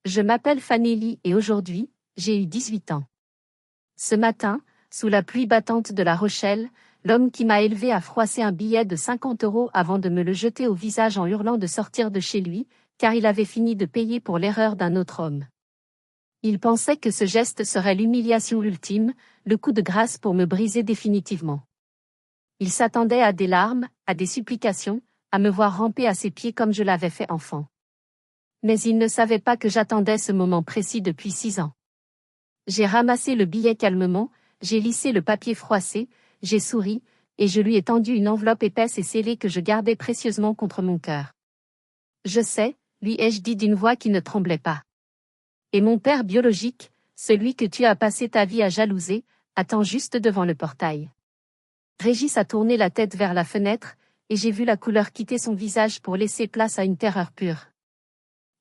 Je m'appelle Fanélie et aujourd'hui, j'ai eu 18 ans. Ce matin, sous la pluie battante de La Rochelle, l'homme qui m'a élevé a froissé un billet de 50 € avant de me le jeter au visage en hurlant de sortir de chez lui, car il avait fini de payer pour l'erreur d'un autre homme. Il pensait que ce geste serait l'humiliation ultime, le coup de grâce pour me briser définitivement. Il s'attendait à des larmes, à des supplications, à me voir ramper à ses pieds comme je l'avais fait enfant. Mais il ne savait pas que j'attendais ce moment précis depuis 6 ans. J'ai ramassé le billet calmement, j'ai lissé le papier froissé, j'ai souri, et je lui ai tendu une enveloppe épaisse et scellée que je gardais précieusement contre mon cœur. Je sais, lui ai-je dit d'une voix qui ne tremblait pas. Et mon père biologique, celui que tu as passé ta vie à jalouser, attend juste devant le portail. Régis a tourné la tête vers la fenêtre, et j'ai vu la couleur quitter son visage pour laisser place à une terreur pure.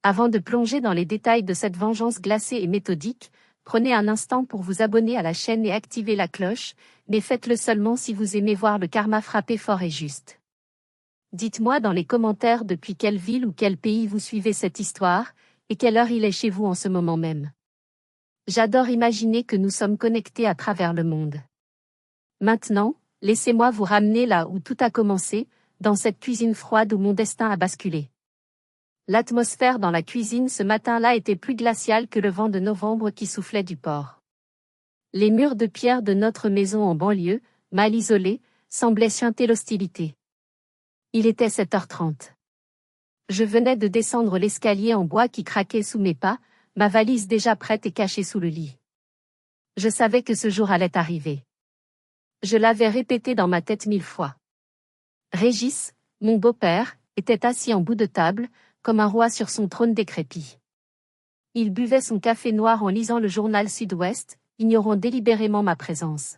Avant de plonger dans les détails de cette vengeance glacée et méthodique, prenez un instant pour vous abonner à la chaîne et activer la cloche, mais faites-le seulement si vous aimez voir le karma frapper fort et juste. Dites-moi dans les commentaires depuis quelle ville ou quel pays vous suivez cette histoire, et quelle heure il est chez vous en ce moment même. J'adore imaginer que nous sommes connectés à travers le monde. Maintenant, laissez-moi vous ramener là où tout a commencé, dans cette cuisine froide où mon destin a basculé. L'atmosphère dans la cuisine ce matin-là était plus glaciale que le vent de novembre qui soufflait du port. Les murs de pierre de notre maison en banlieue, mal isolés, semblaient suinter l'hostilité. Il était 7h30. Je venais de descendre l'escalier en bois qui craquait sous mes pas, ma valise déjà prête et cachée sous le lit. Je savais que ce jour allait arriver. Je l'avais répété dans ma tête 1000 fois. Régis, mon beau-père, était assis en bout de table, comme un roi sur son trône décrépit. Il buvait son café noir en lisant le journal Sud-Ouest, ignorant délibérément ma présence.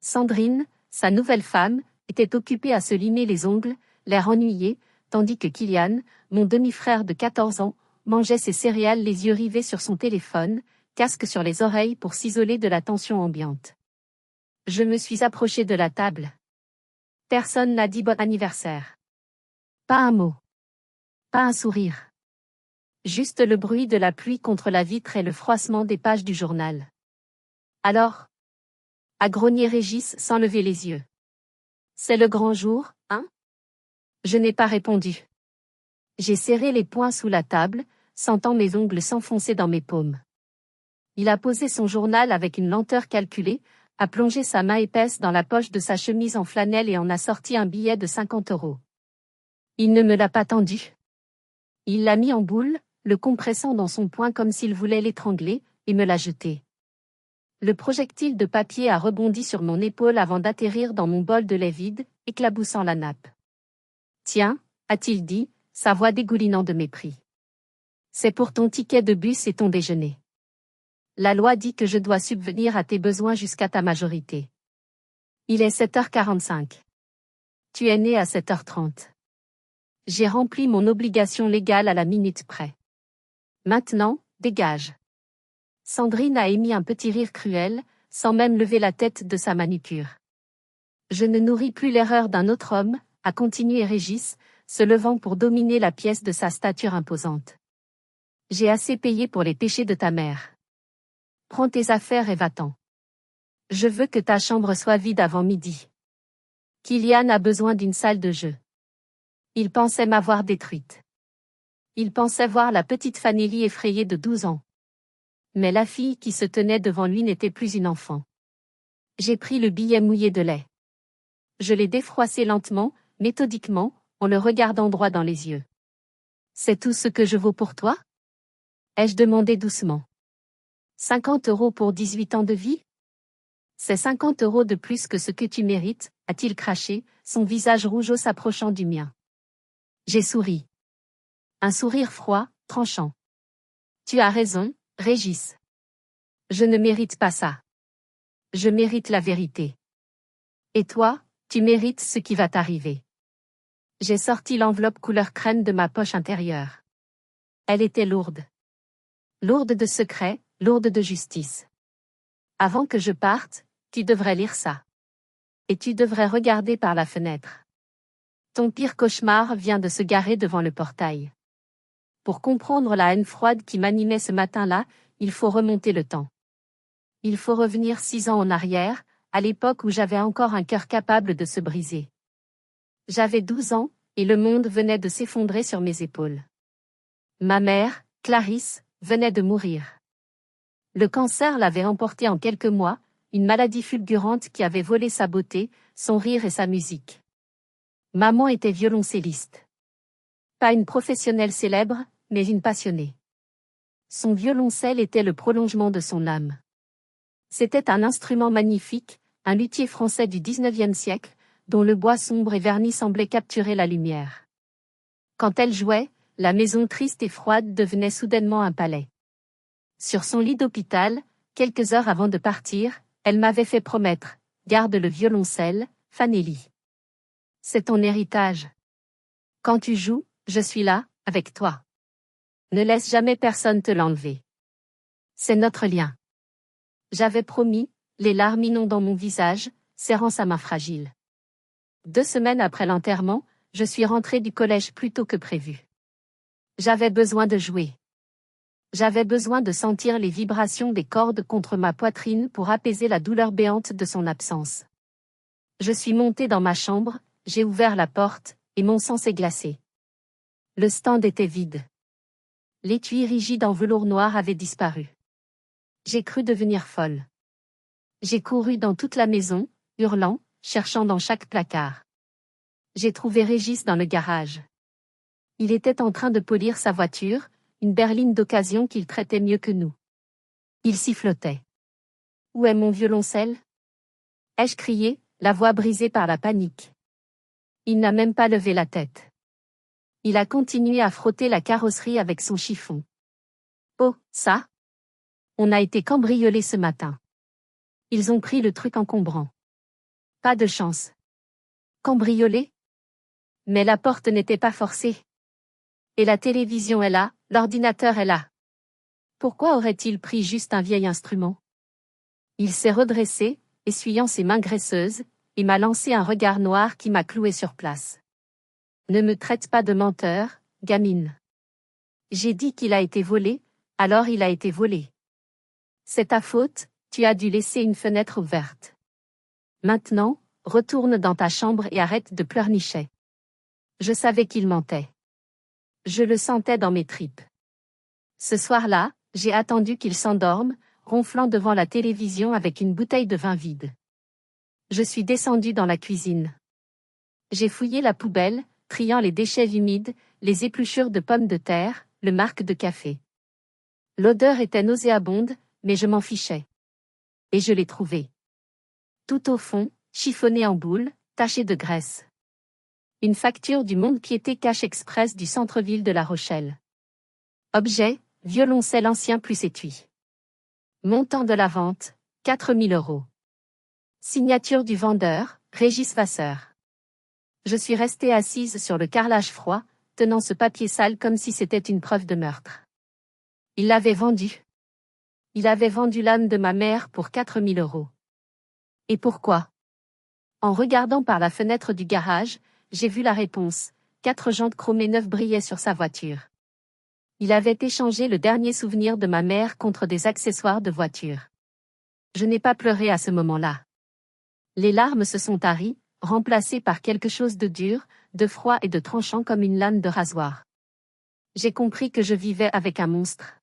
Sandrine, sa nouvelle femme, était occupée à se limer les ongles, l'air ennuyé, tandis que Kylian, mon demi-frère de 14 ans, mangeait ses céréales les yeux rivés sur son téléphone, casque sur les oreilles pour s'isoler de la tension ambiante. Je me suis approché de la table. Personne n'a dit bon anniversaire. Pas un mot. Pas un sourire. Juste le bruit de la pluie contre la vitre et le froissement des pages du journal. Alors? A grogné Régis sans lever les yeux. C'est le grand jour, hein? Je n'ai pas répondu. J'ai serré les poings sous la table, sentant mes ongles s'enfoncer dans mes paumes. Il a posé son journal avec une lenteur calculée, a plongé sa main épaisse dans la poche de sa chemise en flanelle et en a sorti un billet de 50 €. Il ne me l'a pas tendu. Il l'a mis en boule, le compressant dans son poing comme s'il voulait l'étrangler, et me l'a jeté. Le projectile de papier a rebondi sur mon épaule avant d'atterrir dans mon bol de lait vide, éclaboussant la nappe. Tiens, a-t-il dit, sa voix dégoulinant de mépris. C'est pour ton ticket de bus et ton déjeuner. La loi dit que je dois subvenir à tes besoins jusqu'à ta majorité. Il est 7h45. Tu es né à 7h30. J'ai rempli mon obligation légale à la minute près. Maintenant, dégage. Sandrine a émis un petit rire cruel, sans même lever la tête de sa manucure. Je ne nourris plus l'erreur d'un autre homme, a continué Régis, se levant pour dominer la pièce de sa stature imposante. J'ai assez payé pour les péchés de ta mère. Prends tes affaires et va-t'en. Je veux que ta chambre soit vide avant midi. Kylian a besoin d'une salle de jeu. Il pensait m'avoir détruite. Il pensait voir la petite Fanélie effrayée de 12 ans. Mais la fille qui se tenait devant lui n'était plus une enfant. J'ai pris le billet mouillé de lait. Je l'ai défroissé lentement, méthodiquement, en le regardant droit dans les yeux. C'est tout ce que je vaux pour toi? Ai-je demandé doucement. 50 € pour 18 ans de vie? C'est 50 € de plus que ce que tu mérites, a-t-il craché, son visage rougeau s'approchant du mien. J'ai souri. Un sourire froid, tranchant. Tu as raison, Régis. Je ne mérite pas ça. Je mérite la vérité. Et toi, tu mérites ce qui va t'arriver. J'ai sorti l'enveloppe couleur crème de ma poche intérieure. Elle était lourde. Lourde de secrets, lourde de justice. Avant que je parte, tu devrais lire ça. Et tu devrais regarder par la fenêtre. Ton pire cauchemar vient de se garer devant le portail. pour comprendre la haine froide qui m'animait ce matin-là, il faut remonter le temps. Il faut revenir 6 ans en arrière, à l'époque où j'avais encore un cœur capable de se briser. J'avais 12 ans, et le monde venait de s'effondrer sur mes épaules. Ma mère, Clarisse, venait de mourir. Le cancer l'avait emportée en quelques mois, une maladie fulgurante qui avait volé sa beauté, son rire et sa musique. Maman était violoncelliste. Pas une professionnelle célèbre, mais une passionnée. Son violoncelle était le prolongement de son âme. C'était un instrument magnifique, un luthier français du XIXe siècle, dont le bois sombre et verni semblait capturer la lumière. Quand elle jouait, la maison triste et froide devenait soudainement un palais. Sur son lit d'hôpital, quelques heures avant de partir, elle m'avait fait promettre « Garde le violoncelle, Fanelli. C'est ton héritage. Quand tu joues, je suis là, avec toi. Ne laisse jamais personne te l'enlever. C'est notre lien. » J'avais promis, les larmes inondant mon visage, serrant sa main fragile. 2 semaines après l'enterrement, je suis rentrée du collège plus tôt que prévu. J'avais besoin de jouer. J'avais besoin de sentir les vibrations des cordes contre ma poitrine pour apaiser la douleur béante de son absence. Je suis montée dans ma chambre, j'ai ouvert la porte, et mon sang s'est glacé. Le stand était vide. L'étui rigide en velours noir avait disparu. J'ai cru devenir folle. J'ai couru dans toute la maison, hurlant, cherchant dans chaque placard. J'ai trouvé Régis dans le garage. Il était en train de polir sa voiture, une berline d'occasion qu'il traitait mieux que nous. Il sifflotait. « Où est mon violoncelle ?» ai-je crié, la voix brisée par la panique. Il n'a même pas levé la tête. Il a continué à frotter la carrosserie avec son chiffon. « Oh, ça ? On a été cambriolés ce matin. Ils ont pris le truc encombrant. Pas de chance. Cambriolés ? Mais la porte n'était pas forcée. Et la télévision est là, l'ordinateur est là. Pourquoi aurait-il pris juste un vieil instrument ? » Il s'est redressé, essuyant ses mains graisseuses, et m'a lancé un regard noir qui m'a cloué sur place. « Ne me traite pas de menteur, gamine. J'ai dit qu'il a été volé, alors il a été volé. C'est ta faute, tu as dû laisser une fenêtre ouverte. Maintenant, retourne dans ta chambre et arrête de pleurnicher. » Je savais qu'il mentait. Je le sentais dans mes tripes. Ce soir-là, j'ai attendu qu'il s'endorme, ronflant devant la télévision avec une bouteille de vin vide. Je suis descendue dans la cuisine. J'ai fouillé la poubelle, triant les déchets humides, les épluchures de pommes de terre, le marc de café. L'odeur était nauséabonde, mais je m'en fichais. Et je l'ai trouvé. Tout au fond, chiffonné en boule, taché de graisse. Une facture du Mont-de-Piété Cash Express du centre-ville de La Rochelle. Objet, violoncelle ancien plus étui. Montant de la vente, 4 000 €. Signature du vendeur, Régis Vasseur. Je suis restée assise sur le carrelage froid, tenant ce papier sale comme si c'était une preuve de meurtre. Il l'avait vendu. Il avait vendu l'âme de ma mère pour 4 000 €. Et pourquoi ? En regardant par la fenêtre du garage, j'ai vu la réponse. 4 jantes chromées neuves brillaient sur sa voiture. Il avait échangé le dernier souvenir de ma mère contre des accessoires de voiture. Je n'ai pas pleuré à ce moment-là. Les larmes se sont taries, remplacées par quelque chose de dur, de froid et de tranchant comme une lame de rasoir. J'ai compris que je vivais avec un monstre.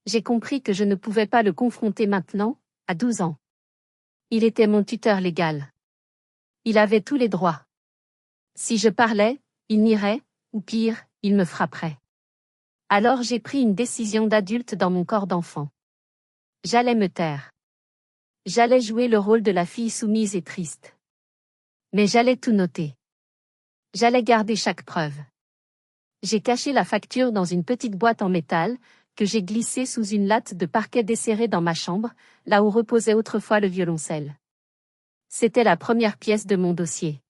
J'ai compris que je ne pouvais pas le confronter maintenant, à 12 ans. Il était mon tuteur légal. Il avait tous les droits. Si je parlais, il nierait, ou pire, il me frapperait. Alors j'ai pris une décision d'adulte dans mon corps d'enfant. J'allais me taire. J'allais jouer le rôle de la fille soumise et triste. Mais j'allais tout noter. J'allais garder chaque preuve. J'ai caché la facture dans une petite boîte en métal, que j'ai glissée sous une latte de parquet desserrée dans ma chambre, là où reposait autrefois le violoncelle. C'était la première pièce de mon dossier.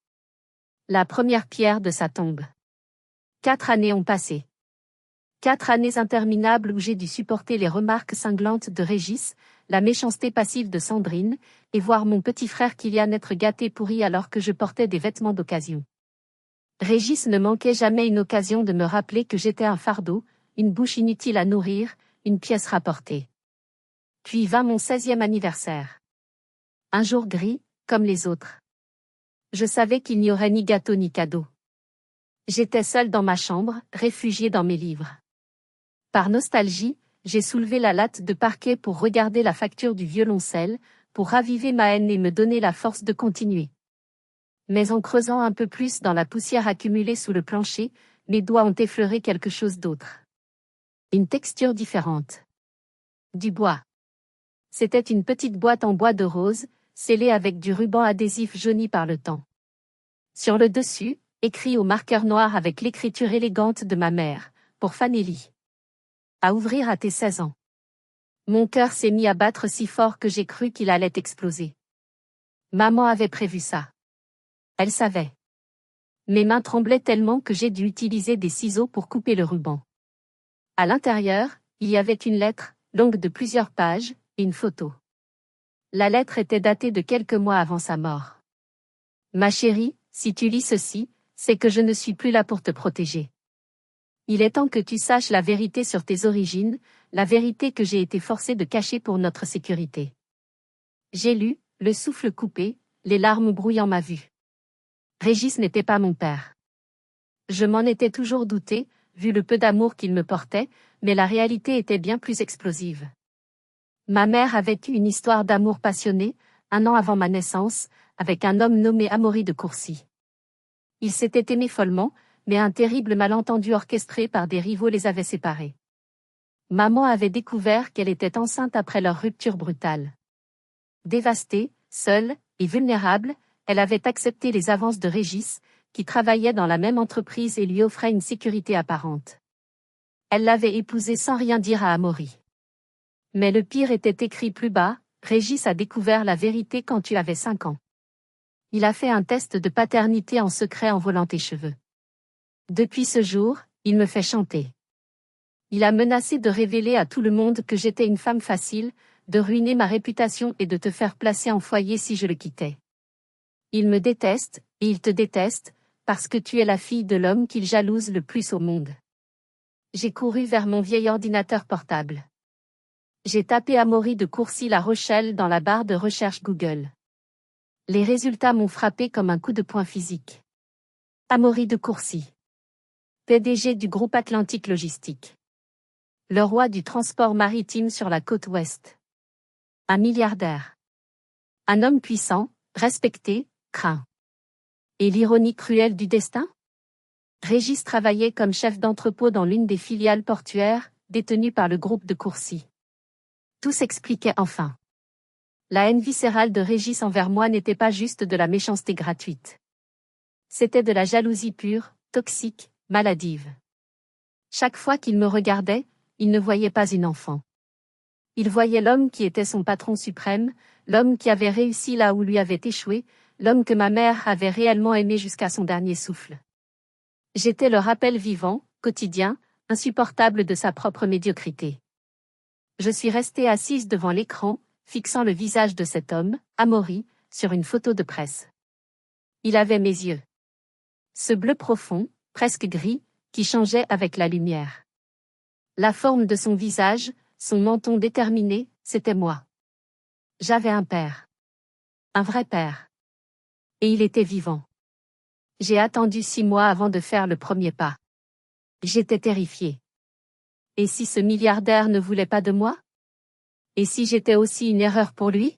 La première pierre de sa tombe. 4 années ont passé. 4 années interminables où j'ai dû supporter les remarques cinglantes de Régis, la méchanceté passive de Sandrine, et voir mon petit frère Kylian être gâté pourri alors que je portais des vêtements d'occasion. Régis ne manquait jamais une occasion de me rappeler que j'étais un fardeau, une bouche inutile à nourrir, une pièce rapportée. Puis vint mon 16e anniversaire. Un jour gris, comme les autres. Je savais qu'il n'y aurait ni gâteau ni cadeau. J'étais seule dans ma chambre, réfugiée dans mes livres. Par nostalgie, j'ai soulevé la latte de parquet pour regarder la facture du violoncelle, pour raviver ma haine et me donner la force de continuer. Mais en creusant un peu plus dans la poussière accumulée sous le plancher, mes doigts ont effleuré quelque chose d'autre. Une texture différente. Du bois. C'était une petite boîte en bois de rose, scellée avec du ruban adhésif jauni par le temps. Sur le dessus, écrit au marqueur noir avec l'écriture élégante de ma mère, pour Fanelli. À ouvrir à tes 16 ans. Mon cœur s'est mis à battre si fort que j'ai cru qu'il allait exploser. Maman avait prévu ça. Elle savait. Mes mains tremblaient tellement que j'ai dû utiliser des ciseaux pour couper le ruban. À l'intérieur, il y avait une lettre, longue de plusieurs pages, et une photo. La lettre était datée de quelques mois avant sa mort. Ma chérie, si tu lis ceci, c'est que je ne suis plus là pour te protéger. Il est temps que tu saches la vérité sur tes origines, la vérité que j'ai été forcée de cacher pour notre sécurité. J'ai lu, le souffle coupé, les larmes brouillant ma vue. Régis n'était pas mon père. Je m'en étais toujours douté, vu le peu d'amour qu'il me portait, mais la réalité était bien plus explosive. Ma mère avait eu une histoire d'amour passionnée, 1 an avant ma naissance, avec un homme nommé Amaury de Courcy. Ils s'étaient aimés follement, mais un terrible malentendu orchestré par des rivaux les avait séparés. Maman avait découvert qu'elle était enceinte après leur rupture brutale. Dévastée, seule et vulnérable, elle avait accepté les avances de Régis, qui travaillait dans la même entreprise et lui offrait une sécurité apparente. Elle l'avait épousé sans rien dire à Amaury. Mais le pire était écrit plus bas, Régis a découvert la vérité quand tu avais 5 ans. Il a fait un test de paternité en secret en volant tes cheveux. Depuis ce jour, il me fait chanter. Il a menacé de révéler à tout le monde que j'étais une femme facile, de ruiner ma réputation et de te faire placer en foyer si je le quittais. Il me déteste, et il te déteste, parce que tu es la fille de l'homme qu'il jalouse le plus au monde. J'ai couru vers mon vieil ordinateur portable. J'ai tapé Amaury de Courcy La Rochelle dans la barre de recherche Google. Les résultats m'ont frappé comme un coup de poing physique. Amaury de Courcy. PDG du groupe Atlantique Logistique. Le roi du transport maritime sur la côte ouest. Un milliardaire. Un homme puissant, respecté, craint. Et l'ironie cruelle du destin? Régis travaillait comme chef d'entrepôt dans l'une des filiales portuaires, détenues par le groupe de Courcy. Tout s'expliquait enfin. La haine viscérale de Régis envers moi n'était pas juste de la méchanceté gratuite. C'était de la jalousie pure, toxique, maladive. Chaque fois qu'il me regardait, il ne voyait pas une enfant. Il voyait l'homme qui était son patron suprême, l'homme qui avait réussi là où lui avait échoué, l'homme que ma mère avait réellement aimé jusqu'à son dernier souffle. J'étais le rappel vivant, quotidien, insupportable de sa propre médiocrité. Je suis restée assise devant l'écran, fixant le visage de cet homme, Amaury, sur une photo de presse. Il avait mes yeux. Ce bleu profond, presque gris, qui changeait avec la lumière. La forme de son visage, son menton déterminé, c'était moi. J'avais un père. Un vrai père. Et il était vivant. J'ai attendu 6 mois avant de faire le premier pas. J'étais terrifiée. Et si ce milliardaire ne voulait pas de moi? Et si j'étais aussi une erreur pour lui?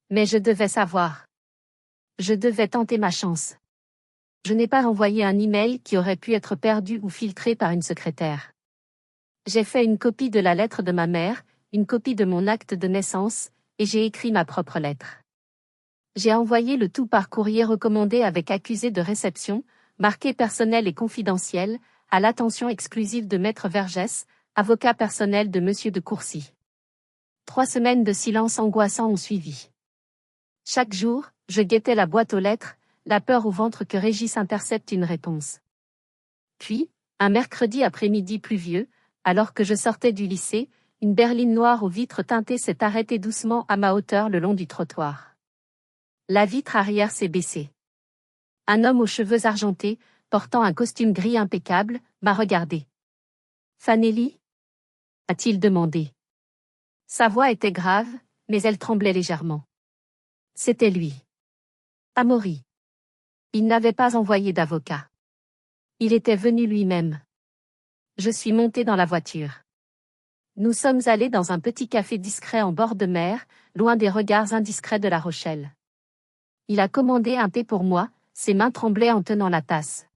Mais je devais savoir. Je devais tenter ma chance. Je n'ai pas envoyé un email qui aurait pu être perdu ou filtré par une secrétaire. J'ai fait une copie de la lettre de ma mère, une copie de mon acte de naissance, et j'ai écrit ma propre lettre. J'ai envoyé le tout par courrier recommandé avec accusé de réception, marqué personnel et confidentiel, à l'attention exclusive de Maître Vergès, avocat personnel de Monsieur de Courcy. 3 semaines de silence angoissant ont suivi. Chaque jour, je guettais la boîte aux lettres, la peur au ventre que Régis intercepte une réponse. Puis, un mercredi après-midi pluvieux, alors que je sortais du lycée, une berline noire aux vitres teintées s'est arrêtée doucement à ma hauteur le long du trottoir. La vitre arrière s'est baissée. Un homme aux cheveux argentés, portant un costume gris impeccable, m'a regardé. Fanélie? A-t-il demandé. Sa voix était grave, mais elle tremblait légèrement. C'était lui. Amaury. Il n'avait pas envoyé d'avocat. Il était venu lui-même. Je suis monté dans la voiture. Nous sommes allés dans un petit café discret en bord de mer, loin des regards indiscrets de La Rochelle. Il a commandé un thé pour moi, ses mains tremblaient en tenant la tasse.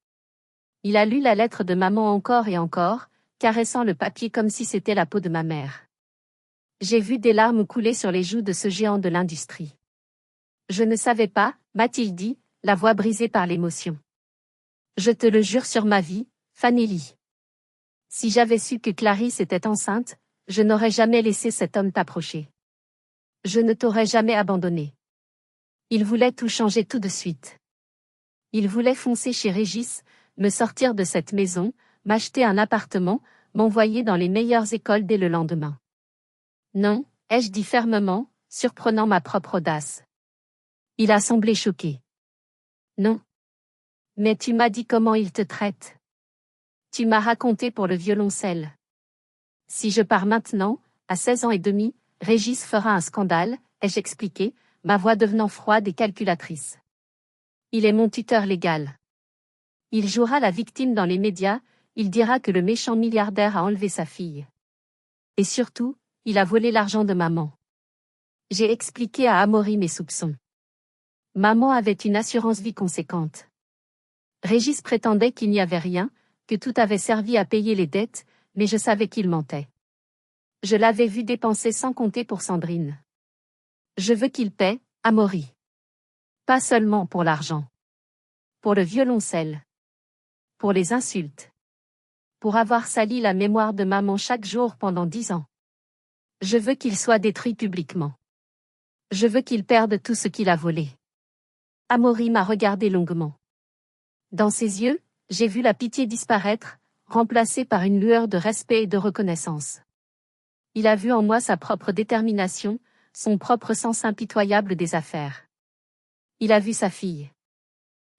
Il a lu la lettre de maman encore et encore, caressant le papier comme si c'était la peau de ma mère. J'ai vu des larmes couler sur les joues de ce géant de l'industrie. Je ne savais pas, m'a-t-il dit, la voix brisée par l'émotion. Je te le jure sur ma vie, Fanélie. Si j'avais su que Clarisse était enceinte, je n'aurais jamais laissé cet homme t'approcher. Je ne t'aurais jamais abandonné. Il voulait tout changer tout de suite. Il voulait foncer chez Régis, me sortir de cette maison, m'acheter un appartement, m'envoyer dans les meilleures écoles dès le lendemain. Non, ai-je dit fermement, surprenant ma propre audace. Il a semblé choqué. Non. Mais tu m'as dit comment il te traite. Tu m'as raconté pour le violoncelle. Si je pars maintenant, à 16 ans et demi, Régis fera un scandale, ai-je expliqué, ma voix devenant froide et calculatrice. Il est mon tuteur légal. Il jouera la victime dans les médias, il dira que le méchant milliardaire a enlevé sa fille. Et surtout, il a volé l'argent de maman. J'ai expliqué à Amaury mes soupçons. Maman avait une assurance vie conséquente. Régis prétendait qu'il n'y avait rien, que tout avait servi à payer les dettes, mais je savais qu'il mentait. Je l'avais vu dépenser sans compter pour Sandrine. Je veux qu'il paie, Amaury. Pas seulement pour l'argent. Pour le violoncelle. Pour les insultes. Pour avoir sali la mémoire de maman chaque jour pendant 10 ans. Je veux qu'il soit détruit publiquement. Je veux qu'il perde tout ce qu'il a volé. Amaury m'a regardé longuement. Dans ses yeux, j'ai vu la pitié disparaître, remplacée par une lueur de respect et de reconnaissance. Il a vu en moi sa propre détermination, son propre sens impitoyable des affaires. Il a vu sa fille.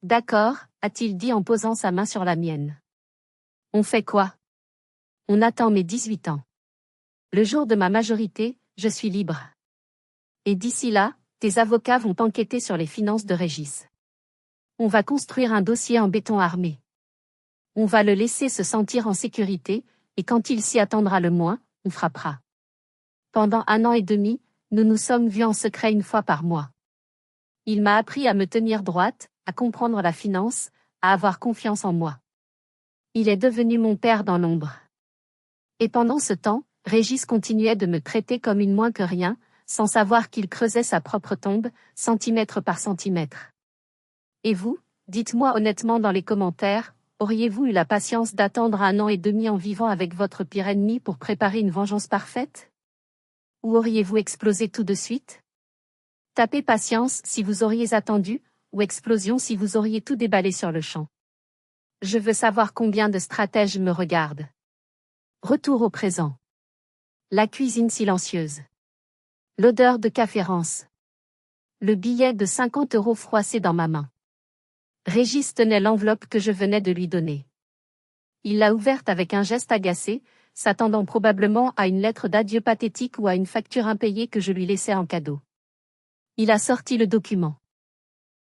D'accord, a-t-il dit en posant sa main sur la mienne. On fait quoi? On attend mes 18 ans. Le jour de ma majorité, je suis libre. Et d'ici là, tes avocats vont enquêter sur les finances de Régis. On va construire un dossier en béton armé. On va le laisser se sentir en sécurité, et quand il s'y attendra le moins, on frappera. Pendant 1 an et demi, nous nous sommes vus en secret 1 fois par mois. Il m'a appris à me tenir droite, à comprendre la finance, à avoir confiance en moi. Il est devenu mon père dans l'ombre. Et pendant ce temps, Régis continuait de me traiter comme une moins que rien, sans savoir qu'il creusait sa propre tombe, centimètre par centimètre. Et vous, dites-moi honnêtement dans les commentaires, auriez-vous eu la patience d'attendre 1 an et demi en vivant avec votre pire ennemi pour préparer une vengeance parfaite? Ou auriez-vous explosé tout de suite? Tapez patience si vous auriez attendu, ou explosion si vous auriez tout déballé sur le champ. Je veux savoir combien de stratèges me regardent. Retour au présent. La cuisine silencieuse. L'odeur de café rance. Le billet de 50 € froissé dans ma main. Régis tenait l'enveloppe que je venais de lui donner. Il l'a ouverte avec un geste agacé, s'attendant probablement à une lettre d'adieu pathétique ou à une facture impayée que je lui laissais en cadeau. Il a sorti le document.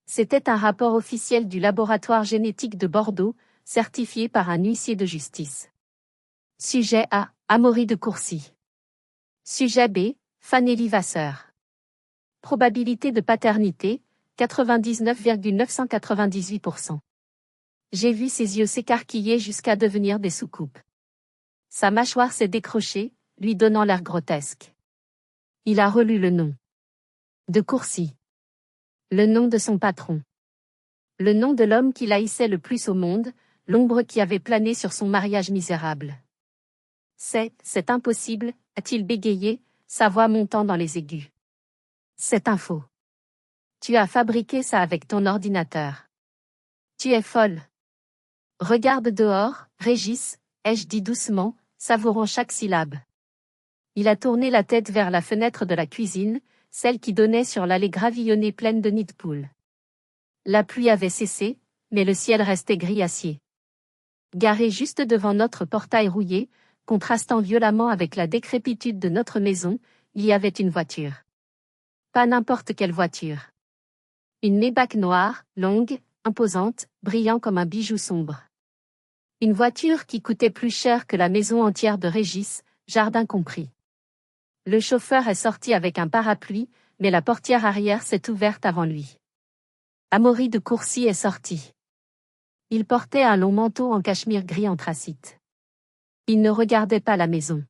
C'était un rapport officiel du laboratoire génétique de Bordeaux, certifié par un huissier de justice. Sujet A, Amaury de Courcy. Sujet B, Fanélie Vasseur. Probabilité de paternité, 99,998%. J'ai vu ses yeux s'écarquiller jusqu'à devenir des soucoupes. Sa mâchoire s'est décrochée, lui donnant l'air grotesque. Il a relu le nom. De Courcy. Le nom de son patron. Le nom de l'homme qu'il haïssait le plus au monde, l'ombre qui avait plané sur son mariage misérable. C'est impossible, a-t-il bégayé, sa voix montant dans les aigus. C'est un faux. Tu as fabriqué ça avec ton ordinateur. Tu es folle. Regarde dehors, Régis, ai-je dit doucement, savourant chaque syllabe. Il a tourné la tête vers la fenêtre de la cuisine, celle qui donnait sur l'allée gravillonnée pleine de nids de poules. La pluie avait cessé, mais le ciel restait gris acier. Garé juste devant notre portail rouillé, contrastant violemment avec la décrépitude de notre maison, il y avait une voiture. Pas n'importe quelle voiture. Une Maybach noire, longue, imposante, brillant comme un bijou sombre. Une voiture qui coûtait plus cher que la maison entière de Régis, jardin compris. Le chauffeur est sorti avec un parapluie, mais la portière arrière s'est ouverte avant lui. Amaury de Courcy est sorti. Il portait un long manteau en cachemire gris anthracite. Il ne regardait pas la maison.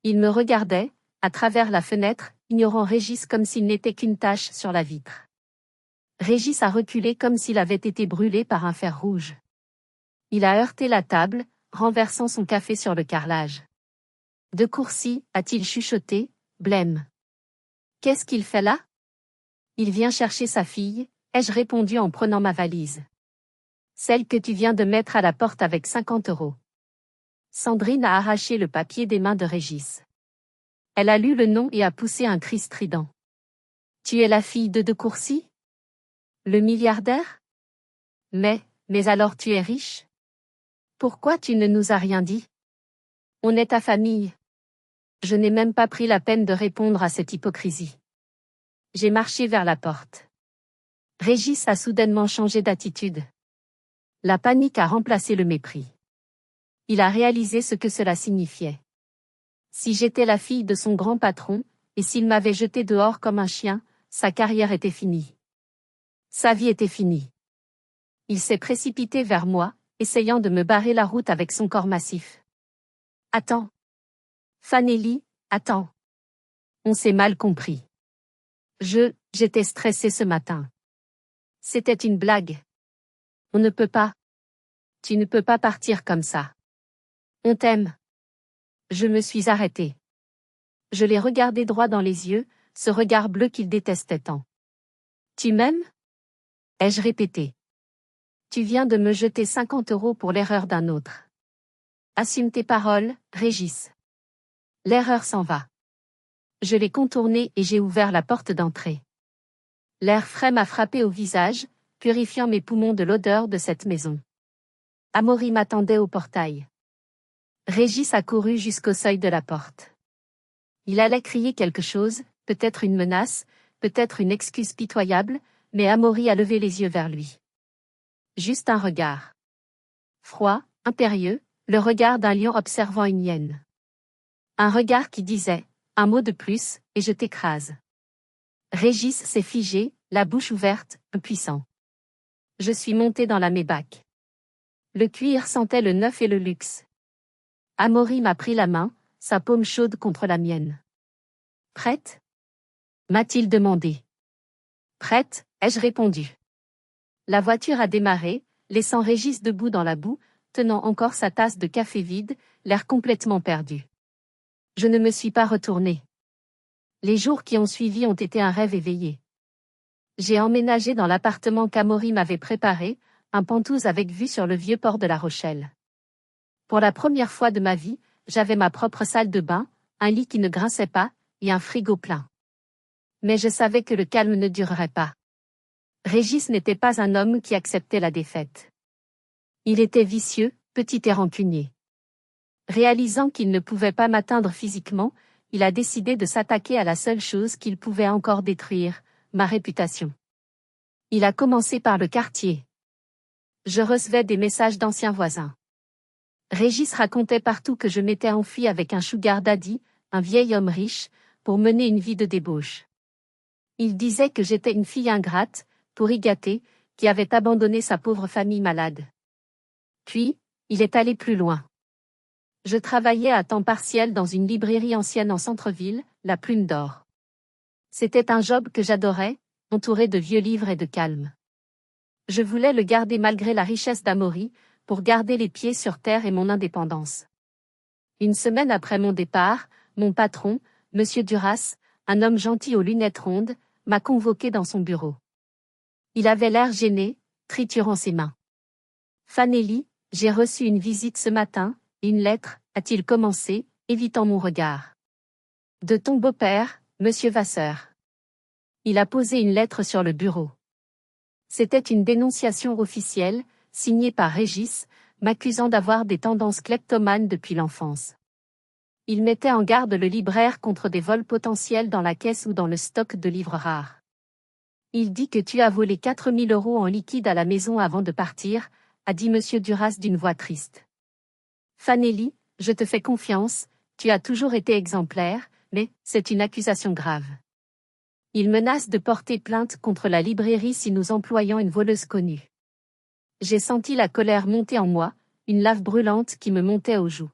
Il me regardait, à travers la fenêtre, ignorant Régis comme s'il n'était qu'une tache sur la vitre. Régis a reculé comme s'il avait été brûlé par un fer rouge. Il a heurté la table, renversant son café sur le carrelage. De Courcy, a-t-il chuchoté, blême. Qu'est-ce qu'il fait là? Il vient chercher sa fille, ai-je répondu en prenant ma valise. Celle que tu viens de mettre à la porte avec 50 €. Sandrine a arraché le papier des mains de Régis. Elle a lu le nom et a poussé un cri strident. Tu es la fille de Courcy? Le milliardaire? Mais alors tu es riche? Pourquoi tu ne nous as rien dit? On est ta famille. Je n'ai même pas pris la peine de répondre à cette hypocrisie. J'ai marché vers la porte. Régis a soudainement changé d'attitude. La panique a remplacé le mépris. Il a réalisé ce que cela signifiait. Si j'étais la fille de son grand patron, et s'il m'avait jeté dehors comme un chien, sa carrière était finie. Sa vie était finie. Il s'est précipité vers moi, essayant de me barrer la route avec son corps massif. Attends. Fanelli, attends. On s'est mal compris. J'étais stressée ce matin. C'était une blague. On ne peut pas. Tu ne peux pas partir comme ça. On t'aime. Je me suis arrêtée. Je l'ai regardé droit dans les yeux, ce regard bleu qu'il détestait tant. Tu m'aimes? Ai-je répété. Tu viens de me jeter 50 € pour l'erreur d'un autre. Assume tes paroles, Régis. L'erreur s'en va. Je l'ai contourné et j'ai ouvert la porte d'entrée. L'air frais m'a frappé au visage, purifiant mes poumons de l'odeur de cette maison. Amaury m'attendait au portail. Régis a couru jusqu'au seuil de la porte. Il allait crier quelque chose, peut-être une menace, peut-être une excuse pitoyable, mais Amaury a levé les yeux vers lui. Juste un regard. Froid, impérieux, le regard d'un lion observant une hyène. Un regard qui disait, un mot de plus, et je t'écrase. Régis s'est figé, la bouche ouverte, impuissant. Je suis monté dans la Maybach. Le cuir sentait le neuf et le luxe. Amaury m'a pris la main, sa paume chaude contre la mienne. Prête? M'a-t-il demandé. Prête, ai-je répondu. La voiture a démarré, laissant Régis debout dans la boue, tenant encore sa tasse de café vide, l'air complètement perdu. Je ne me suis pas retourné. Les jours qui ont suivi ont été un rêve éveillé. J'ai emménagé dans l'appartement qu'Amaury m'avait préparé, un penthouse avec vue sur le vieux port de La Rochelle. Pour la première fois de ma vie, j'avais ma propre salle de bain, un lit qui ne grinçait pas, et un frigo plein. Mais je savais que le calme ne durerait pas. Régis n'était pas un homme qui acceptait la défaite. Il était vicieux, petit et rancunier. Réalisant qu'il ne pouvait pas m'atteindre physiquement, il a décidé de s'attaquer à la seule chose qu'il pouvait encore détruire, ma réputation. Il a commencé par le quartier. Je recevais des messages d'anciens voisins. Régis racontait partout que je m'étais enfuie avec un sugar daddy, un vieil homme riche, pour mener une vie de débauche. Il disait que j'étais une fille ingrate, pourri gâtée, qui avait abandonné sa pauvre famille malade. Puis, il est allé plus loin. Je travaillais à temps partiel dans une librairie ancienne en centre-ville, la Plume d'Or. C'était un job que j'adorais, entouré de vieux livres et de calme. Je voulais le garder malgré la richesse d'Amaury, pour garder les pieds sur terre et mon indépendance. Une semaine après mon départ, mon patron, Monsieur Duras, un homme gentil aux lunettes rondes, m'a convoqué dans son bureau. Il avait l'air gêné, triturant ses mains. Fanelli, j'ai reçu une visite ce matin, une lettre, a-t-il commencé, évitant mon regard. De ton beau-père, Monsieur Vasseur. Il a posé une lettre sur le bureau. C'était une dénonciation officielle, signée par Régis, m'accusant d'avoir des tendances kleptomanes depuis l'enfance. Il mettait en garde le libraire contre des vols potentiels dans la caisse ou dans le stock de livres rares. Il dit que tu as volé 4 000 € en liquide à la maison avant de partir, a dit Monsieur Duras d'une voix triste. Fanelli, je te fais confiance, tu as toujours été exemplaire, mais c'est une accusation grave. Il menace de porter plainte contre la librairie si nous employons une voleuse connue. J'ai senti la colère monter en moi, une lave brûlante qui me montait aux joues.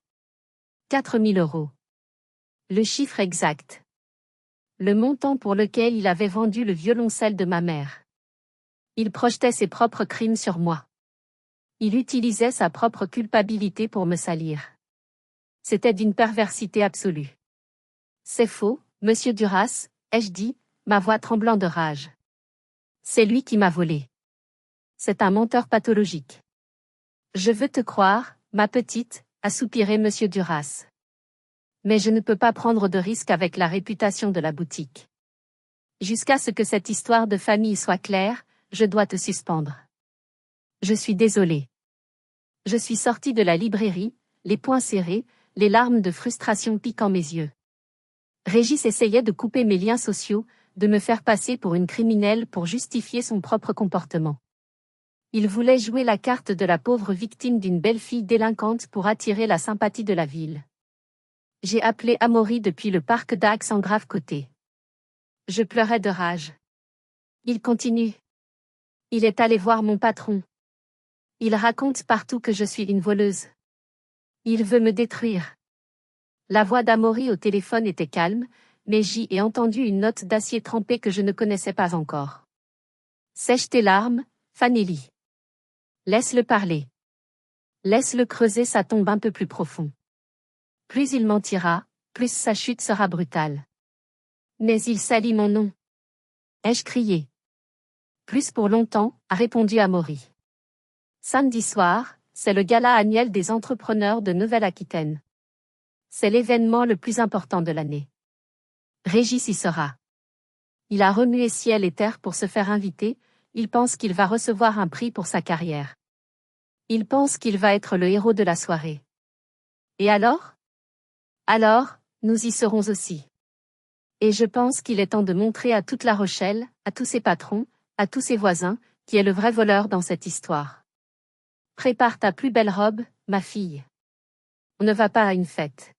4 000 €. Le chiffre exact. Le montant pour lequel il avait vendu le violoncelle de ma mère. Il projetait ses propres crimes sur moi. Il utilisait sa propre culpabilité pour me salir. C'était d'une perversité absolue. C'est faux, Monsieur Duras, ai-je dit, ma voix tremblant de rage. C'est lui qui m'a volé. C'est un menteur pathologique. Je veux te croire, ma petite, a soupiré Monsieur Duras. Mais je ne peux pas prendre de risque avec la réputation de la boutique. Jusqu'à ce que cette histoire de famille soit claire, je dois te suspendre. Je suis désolé. Je suis sorti de la librairie, les poings serrés, les larmes de frustration piquant mes yeux. Régis essayait de couper mes liens sociaux, de me faire passer pour une criminelle pour justifier son propre comportement. Il voulait jouer la carte de la pauvre victime d'une belle fille délinquante pour attirer la sympathie de la ville. J'ai appelé Amaury depuis le parc d'Aix en grave côté. Je pleurais de rage. Il continue. Il est allé voir mon patron. Il raconte partout que je suis une voleuse. Il veut me détruire. La voix d'Amaury au téléphone était calme, mais j'y ai entendu une note d'acier trempé que je ne connaissais pas encore. Sèche tes larmes, Fanelli. Laisse-le parler. Laisse-le creuser sa tombe un peu plus profond. Plus il mentira, plus sa chute sera brutale. Mais il salit mon nom. Ai-je crié. Plus pour longtemps, a répondu Amaury. Samedi soir, c'est le gala annuel des entrepreneurs de Nouvelle-Aquitaine. C'est l'événement le plus important de l'année. Régis y sera. Il a remué ciel et terre pour se faire inviter, il pense qu'il va recevoir un prix pour sa carrière. Il pense qu'il va être le héros de la soirée. Et alors? Alors, nous y serons aussi. Et je pense qu'il est temps de montrer à toute La Rochelle, à tous ses patrons, à tous ses voisins, qui est le vrai voleur dans cette histoire. Prépare ta plus belle robe, ma fille. On ne va pas à une fête.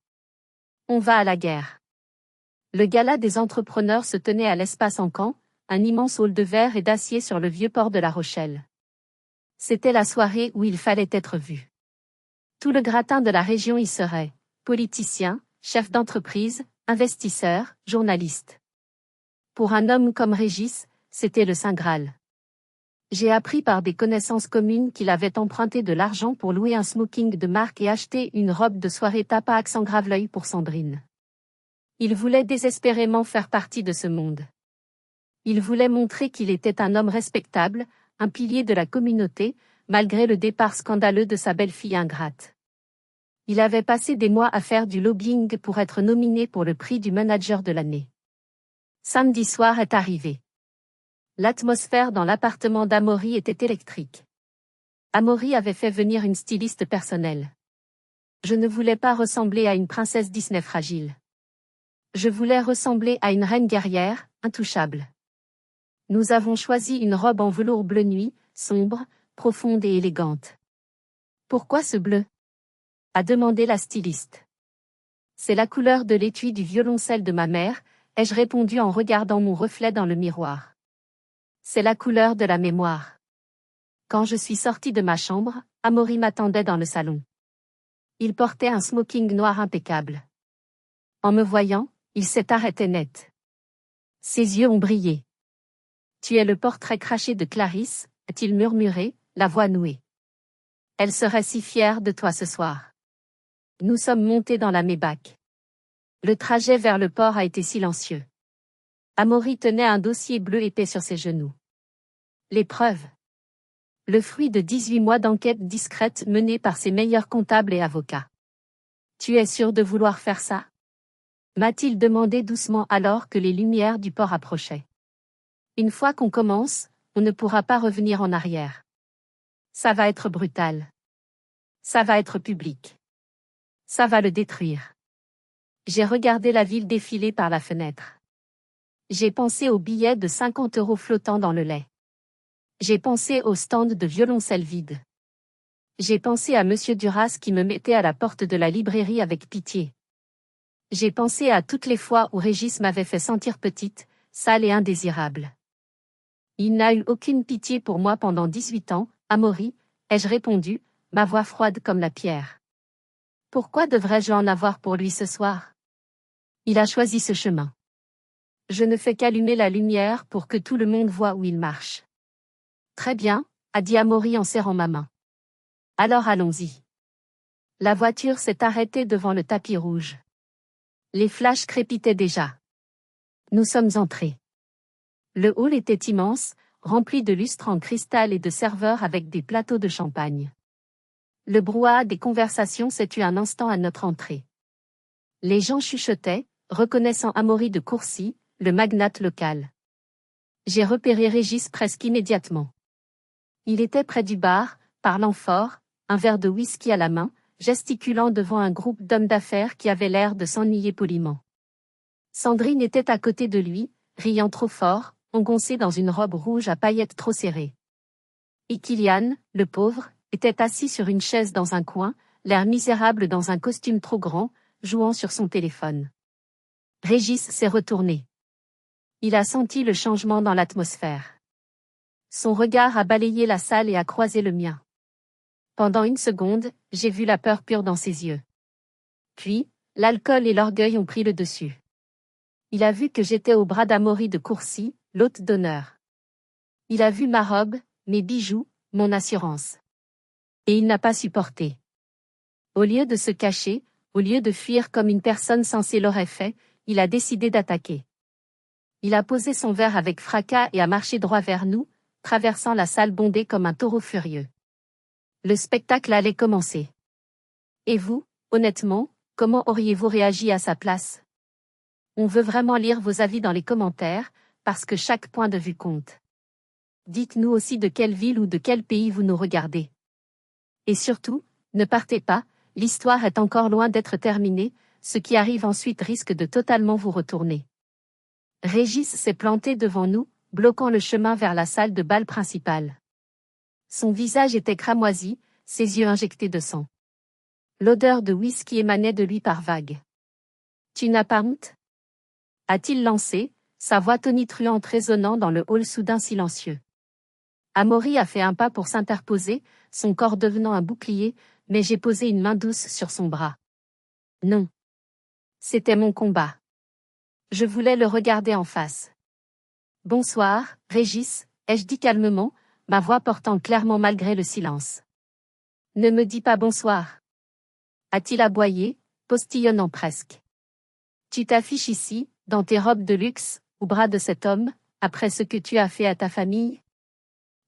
On va à la guerre. Le gala des entrepreneurs se tenait à l'Espace Encan, un immense hall de verre et d'acier sur le vieux port de La Rochelle. C'était la soirée où il fallait être vu. Tout le gratin de la région y serait, politiciens, chefs d'entreprise, investisseurs, journalistes. Pour un homme comme Régis, c'était le Saint Graal. J'ai appris par des connaissances communes qu'il avait emprunté de l'argent pour louer un smoking de marque et acheter une robe de soirée tapa accent Graveleuil pour Sandrine. Il voulait désespérément faire partie de ce monde. Il voulait montrer qu'il était un homme respectable, un pilier de la communauté, malgré le départ scandaleux de sa belle-fille ingrate. Il avait passé des mois à faire du lobbying pour être nominé pour le prix du manager de l'année. Samedi soir est arrivé. L'atmosphère dans l'appartement d'Amaury était électrique. Amaury avait fait venir une styliste personnelle. Je ne voulais pas ressembler à une princesse Disney fragile. Je voulais ressembler à une reine guerrière, intouchable. Nous avons choisi une robe en velours bleu nuit, sombre, profonde et élégante. Pourquoi ce bleu? A demandé la styliste. C'est la couleur de l'étui du violoncelle de ma mère, ai-je répondu en regardant mon reflet dans le miroir. C'est la couleur de la mémoire. Quand je suis sortie de ma chambre, Amaury m'attendait dans le salon. Il portait un smoking noir impeccable. En me voyant, il s'est arrêté net. Ses yeux ont brillé. Tu es le portrait craché de Clarisse, a-t-il murmuré, la voix nouée. Elle serait si fière de toi ce soir. Nous sommes montés dans la Maybach. Le trajet vers le port a été silencieux. Amaury tenait un dossier bleu épais sur ses genoux. Les preuves. Le fruit de 18 mois d'enquête discrète menée par ses meilleurs comptables et avocats. Tu es sûr de vouloir faire ça? M'a-t-il demandé doucement alors que les lumières du port approchaient. Une fois qu'on commence, on ne pourra pas revenir en arrière. Ça va être brutal. Ça va être public. Ça va le détruire. J'ai regardé la ville défiler par la fenêtre. J'ai pensé aux billets de 50 € flottant dans le lait. J'ai pensé au stand de violoncelle vide. J'ai pensé à Monsieur Duras qui me mettait à la porte de la librairie avec pitié. J'ai pensé à toutes les fois où Régis m'avait fait sentir petite, sale et indésirable. Il n'a eu aucune pitié pour moi pendant 18 ans, Amaury, ai-je répondu, ma voix froide comme la pierre. Pourquoi devrais-je en avoir pour lui ce soir? Il a choisi ce chemin. Je ne fais qu'allumer la lumière pour que tout le monde voie où il marche. Très bien, a dit Amaury en serrant ma main. Alors allons-y. La voiture s'est arrêtée devant le tapis rouge. Les flashs crépitaient déjà. Nous sommes entrés. Le hall était immense, rempli de lustres en cristal et de serveurs avec des plateaux de champagne. Le brouhaha des conversations s'est tu un instant à notre entrée. Les gens chuchotaient, reconnaissant Amaury de Courcy, le magnate local. J'ai repéré Régis presque immédiatement. Il était près du bar, parlant fort, un verre de whisky à la main, gesticulant devant un groupe d'hommes d'affaires qui avaient l'air de s'ennuyer poliment. Sandrine était à côté de lui, riant trop fort, engoncée dans une robe rouge à paillettes trop serrées. Et Kylian, le pauvre, était assis sur une chaise dans un coin, l'air misérable dans un costume trop grand, jouant sur son téléphone. Régis s'est retourné. Il a senti le changement dans l'atmosphère. Son regard a balayé la salle et a croisé le mien. Pendant une seconde, j'ai vu la peur pure dans ses yeux. Puis, l'alcool et l'orgueil ont pris le dessus. Il a vu que j'étais au bras d'Amaury de Courcy, l'hôte d'honneur. Il a vu ma robe, mes bijoux, mon assurance. Et il n'a pas supporté. Au lieu de se cacher, au lieu de fuir comme une personne censée l'aurait fait, il a décidé d'attaquer. Il a posé son verre avec fracas et a marché droit vers nous, traversant la salle bondée comme un taureau furieux. Le spectacle allait commencer. Et vous, honnêtement, comment auriez-vous réagi à sa place? On veut vraiment lire vos avis dans les commentaires, parce que chaque point de vue compte. Dites-nous aussi de quelle ville ou de quel pays vous nous regardez. Et surtout, ne partez pas, l'histoire est encore loin d'être terminée, ce qui arrive ensuite risque de totalement vous retourner. Régis s'est planté devant nous, bloquant le chemin vers la salle de bal principale. Son visage était cramoisi, ses yeux injectés de sang. L'odeur de whisky émanait de lui par vagues. « Tu n'as pas honte ?» a-t-il lancé, sa voix tonitruante résonnant dans le hall soudain silencieux. Amaury a fait un pas pour s'interposer, son corps devenant un bouclier, mais j'ai posé une main douce sur son bras. Non. C'était mon combat. Je voulais le regarder en face. « Bonsoir, Régis », ai-je dit calmement, ma voix portant clairement malgré le silence. « Ne me dis pas bonsoir. » a-t-il aboyé, postillonnant presque. « Tu t'affiches ici, dans tes robes de luxe, au bras de cet homme, après ce que tu as fait à ta famille ?»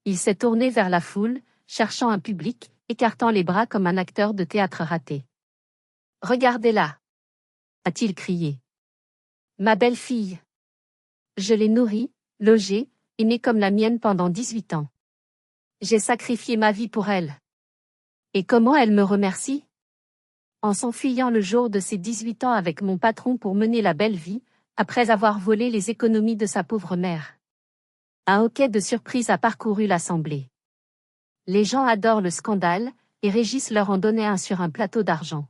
Il s'est tourné vers la foule, cherchant un public, écartant les bras comme un acteur de théâtre raté. « Regardez-la » a-t-il crié. « Ma belle-fille. Je l'ai nourrie, logée, aimée comme la mienne pendant 18 ans. J'ai sacrifié ma vie pour elle. Et comment elle me remercie? En s'enfuyant le jour de ses 18 ans avec mon patron pour mener la belle vie, après avoir volé les économies de sa pauvre mère. » Un hoquet de surprise a parcouru l'assemblée. Les gens adorent le scandale, et Régis leur en donnait un sur un plateau d'argent.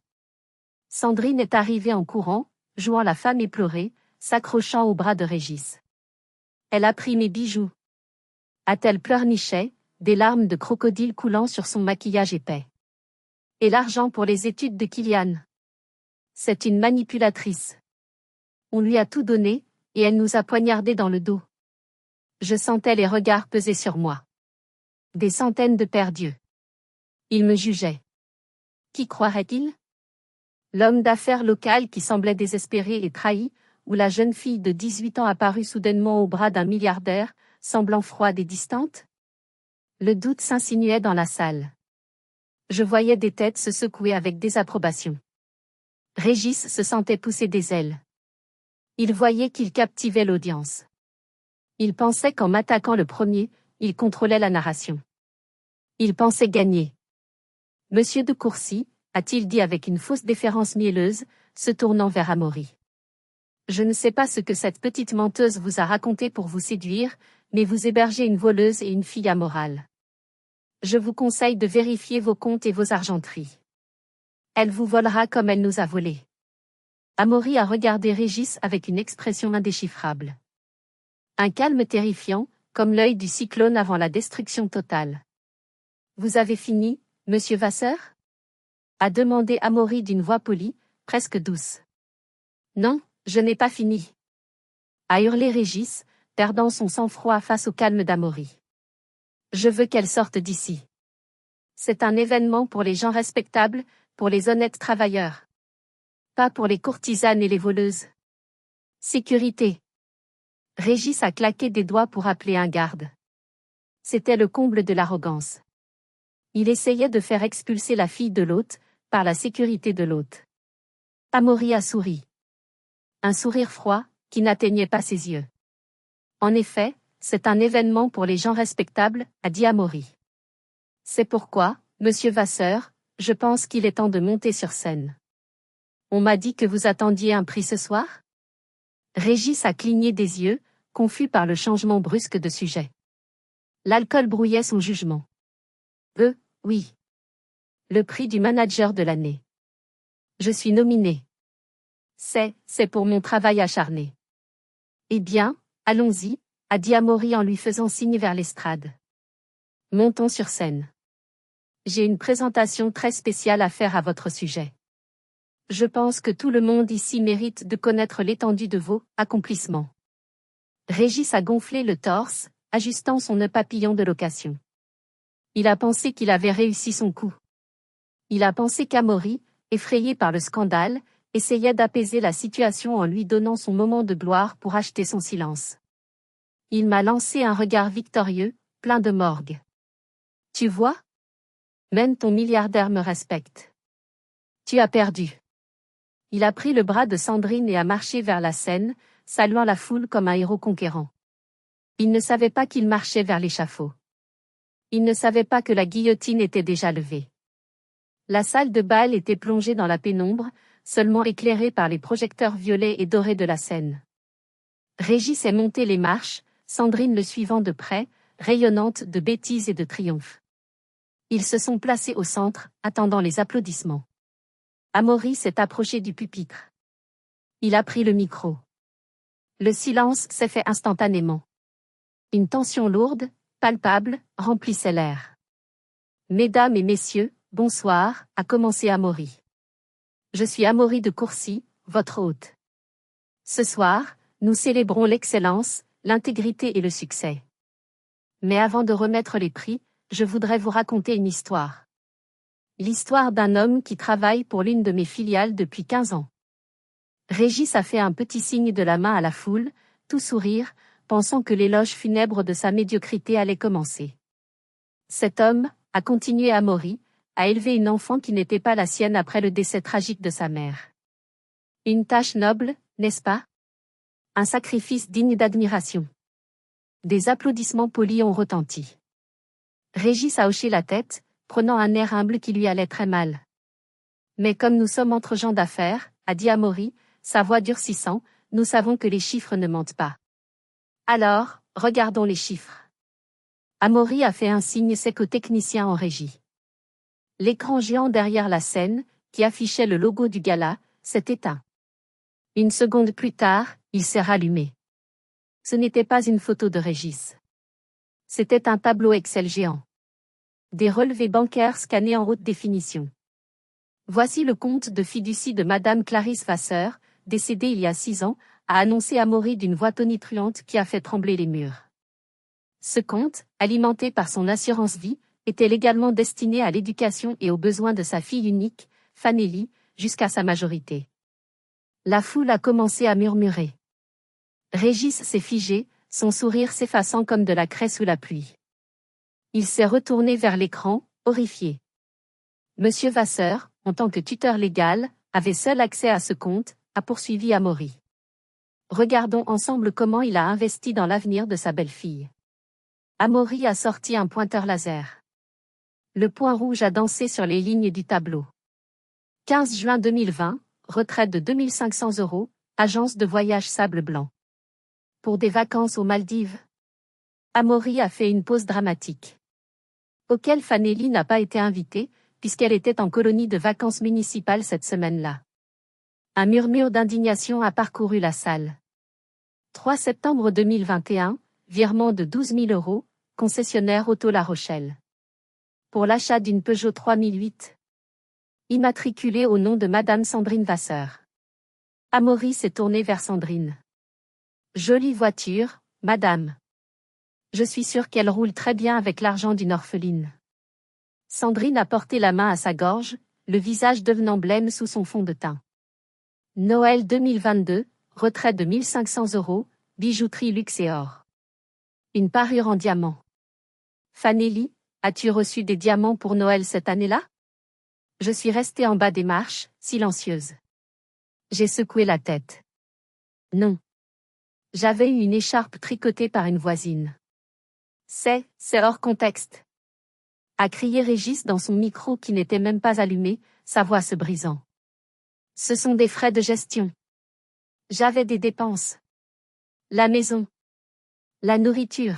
Sandrine est arrivée en courant, jouant la femme éplorée, s'accrochant au bras de Régis. Elle a pris mes bijoux. A-t-elle pleurniché, des larmes de crocodile coulant sur son maquillage épais. Et l'argent pour les études de Kylian. C'est une manipulatrice. On lui a tout donné, et elle nous a poignardés dans le dos. Je sentais les regards peser sur moi. Des centaines de pères Dieu. Ils me jugeaient. Qui croirait-il? L'homme d'affaires local qui semblait désespéré et trahi, ou la jeune fille de 18 ans apparue soudainement au bras d'un milliardaire, semblant froide et distante? Le doute s'insinuait dans la salle. Je voyais des têtes se secouer avec désapprobation. Régis se sentait pousser des ailes. Il voyait qu'il captivait l'audience. Il pensait qu'en m'attaquant le premier, il contrôlait la narration. Il pensait gagner. Monsieur de Courcy, a-t-il dit avec une fausse déférence mielleuse, se tournant vers Amaury. Je ne sais pas ce que cette petite menteuse vous a raconté pour vous séduire, mais vous hébergez une voleuse et une fille amorale. Je vous conseille de vérifier vos comptes et vos argenteries. Elle vous volera comme elle nous a volés. Amaury a regardé Régis avec une expression indéchiffrable. Un calme terrifiant, comme l'œil du cyclone avant la destruction totale. Vous avez fini, monsieur Vasseur? A demandé Amaury d'une voix polie, presque douce. Non, je n'ai pas fini. A hurlé Régis, perdant son sang-froid face au calme d'Amaury. Je veux qu'elle sorte d'ici. C'est un événement pour les gens respectables, pour les honnêtes travailleurs. Pas pour les courtisanes et les voleuses. Sécurité. Régis a claqué des doigts pour appeler un garde. C'était le comble de l'arrogance. Il essayait de faire expulser la fille de l'hôte, par la sécurité de l'hôte. Amaury a souri. Un sourire froid, qui n'atteignait pas ses yeux. En effet, c'est un événement pour les gens respectables, a dit Amaury. C'est pourquoi, monsieur Vasseur, je pense qu'il est temps de monter sur scène. On m'a dit que vous attendiez un prix ce soir? Régis a cligné des yeux, confus par le changement brusque de sujet. L'alcool brouillait son jugement. Oui. Le prix du manager de l'année. Je suis nominé. C'est pour mon travail acharné. Eh bien, allons-y, a dit Amaury en lui faisant signe vers l'estrade. Montons sur scène. J'ai une présentation très spéciale à faire à votre sujet. Je pense que tout le monde ici mérite de connaître l'étendue de vos accomplissements. Régis a gonflé le torse, ajustant son nœud papillon de location. Il a pensé qu'il avait réussi son coup. Il a pensé qu'Amaury, effrayé par le scandale, essayait d'apaiser la situation en lui donnant son moment de gloire pour acheter son silence. Il m'a lancé un regard victorieux, plein de morgue. Tu vois? Même ton milliardaire me respecte. Tu as perdu. Il a pris le bras de Sandrine et a marché vers la scène, saluant la foule comme un héros conquérant. Il ne savait pas qu'il marchait vers l'échafaud. Il ne savait pas que la guillotine était déjà levée. La salle de bal était plongée dans la pénombre, seulement éclairée par les projecteurs violets et dorés de la scène. Régis est monté les marches, Sandrine le suivant de près, rayonnante de bêtise et de triomphe. Ils se sont placés au centre, attendant les applaudissements. Amaury s'est approché du pupitre. Il a pris le micro. Le silence s'est fait instantanément. Une tension lourde, palpable, remplissait l'air. Mesdames et messieurs, bonsoir, a commencé Amaury. Je suis Amaury de Courcy, votre hôte. Ce soir, nous célébrons l'excellence, l'intégrité et le succès. Mais avant de remettre les prix, je voudrais vous raconter une histoire. L'histoire d'un homme qui travaille pour l'une de mes filiales depuis 15 ans. Régis a fait un petit signe de la main à la foule, tout sourire, pensant que l'éloge funèbre de sa médiocrité allait commencer. Cet homme, a continué Amaury, a élevé une enfant qui n'était pas la sienne après le décès tragique de sa mère. Une tâche noble, n'est-ce pas? Un sacrifice digne d'admiration. Des applaudissements polis ont retenti. Régis a hoché la tête, prenant un air humble qui lui allait très mal. Mais comme nous sommes entre gens d'affaires, a dit Amaury, sa voix durcissant, nous savons que les chiffres ne mentent pas. Alors, regardons les chiffres. Amaury a fait un signe sec au technicien en régie. L'écran géant derrière la scène, qui affichait le logo du gala, s'est éteint. Une seconde plus tard, il s'est rallumé. Ce n'était pas une photo de Régis. C'était un tableau Excel géant. Des relevés bancaires scannés en haute définition. Voici le compte de fiducie de Madame Clarisse Vasseur, décédée il y a 6 ans, a annoncé Amaury d'une voix tonitruante qui a fait trembler les murs. Ce compte, alimenté par son assurance vie, était légalement destiné à l'éducation et aux besoins de sa fille unique, Fanélie, jusqu'à sa majorité. La foule a commencé à murmurer. Régis s'est figé, son sourire s'effaçant comme de la craie sous la pluie. Il s'est retourné vers l'écran, horrifié. Monsieur Vasseur, en tant que tuteur légal, avait seul accès à ce compte, a poursuivi Amaury. Regardons ensemble comment il a investi dans l'avenir de sa belle-fille. Amaury a sorti un pointeur laser. Le point rouge a dansé sur les lignes du tableau. 15 juin 2020, retraite de 2 500 €, agence de voyage Sable Blanc. Pour des vacances aux Maldives. Amaury a fait une pause dramatique. Auquel Fanelli n'a pas été invitée, puisqu'elle était en colonie de vacances municipales cette semaine-là. Un murmure d'indignation a parcouru la salle. 3 septembre 2021, virement de 12 000 €, concessionnaire Auto La Rochelle. Pour l'achat d'une Peugeot 3008. Immatriculée au nom de Madame Sandrine Vasseur. Amaury s'est tourné vers Sandrine. Jolie voiture, madame. Je suis sûre qu'elle roule très bien avec l'argent d'une orpheline. Sandrine a porté la main à sa gorge, le visage devenant blême sous son fond de teint. Noël 2022, retraite de 1 500 €, bijouterie luxe et or. Une parure en diamant. Fanelli, as-tu reçu des diamants pour Noël cette année-là? Je suis restée en bas des marches, silencieuse. J'ai secoué la tête. Non. J'avais eu une écharpe tricotée par une voisine. C'est hors contexte. A crié Régis dans son micro qui n'était même pas allumé, sa voix se brisant. Ce sont des frais de gestion. J'avais des dépenses. La maison. La nourriture.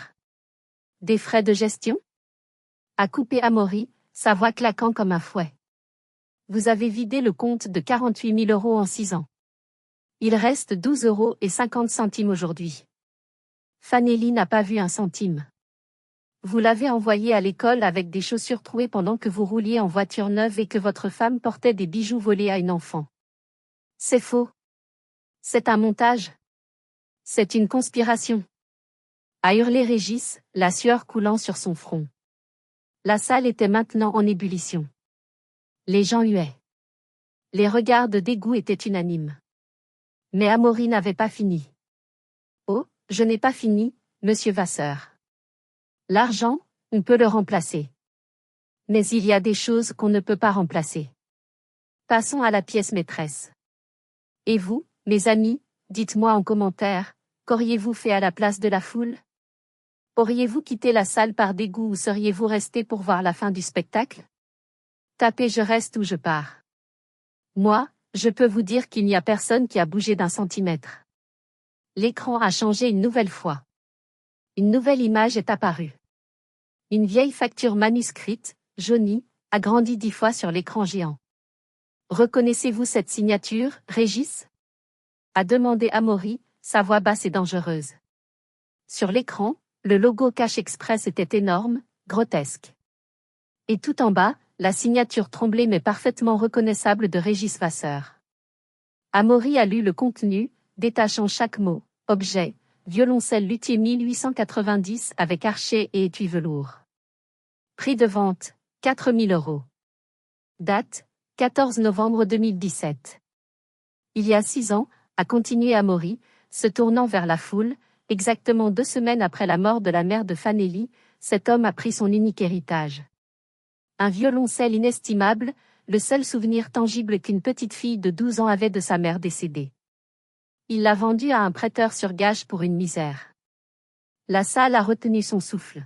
Des frais de gestion? A coupé Amaury, sa voix claquant comme un fouet. Vous avez vidé le compte de 48 000 € en 6 ans. Il reste 12,50 € aujourd'hui. Fanelli n'a pas vu un centime. Vous l'avez envoyé à l'école avec des chaussures trouées pendant que vous rouliez en voiture neuve et que votre femme portait des bijoux volés à une enfant. C'est faux. C'est un montage. C'est une conspiration. A hurlé Régis, la sueur coulant sur son front. La salle était maintenant en ébullition. Les gens huaient. Les regards de dégoût étaient unanimes. Mais Amaury n'avait pas fini. Oh, je n'ai pas fini, monsieur Vasseur. L'argent, on peut le remplacer. Mais il y a des choses qu'on ne peut pas remplacer. Passons à la pièce maîtresse. Et vous, mes amis, dites-moi en commentaire, qu'auriez-vous fait à la place de la foule? Auriez-vous quitté la salle par dégoût ou seriez-vous resté pour voir la fin du spectacle? Tapez je reste ou je pars. Moi, je peux vous dire qu'il n'y a personne qui a bougé d'un centimètre. L'écran a changé une nouvelle fois. Une nouvelle image est apparue. Une vieille facture manuscrite, jaunie, agrandie 10 fois sur l'écran géant. Reconnaissez-vous cette signature, Régis? A demandé Amaury, sa voix basse et dangereuse. Sur l'écran, le logo Cash Express était énorme, grotesque. Et tout en bas, la signature tremblée mais parfaitement reconnaissable de Régis Vasseur. Amaury a lu le contenu, détachant chaque mot, objet, violoncelle luthier 1890 avec archet et étui velours. Prix de vente, 4 000 €. Date, 14 novembre 2017. Il y a 6 ans, a continué Amaury, se tournant vers la foule, exactement 2 semaines après la mort de la mère de Fanelli, cet homme a pris son unique héritage. Un violoncelle inestimable, le seul souvenir tangible qu'une petite fille de 12 ans avait de sa mère décédée. Il l'a vendu à un prêteur sur gage pour une misère. La salle a retenu son souffle.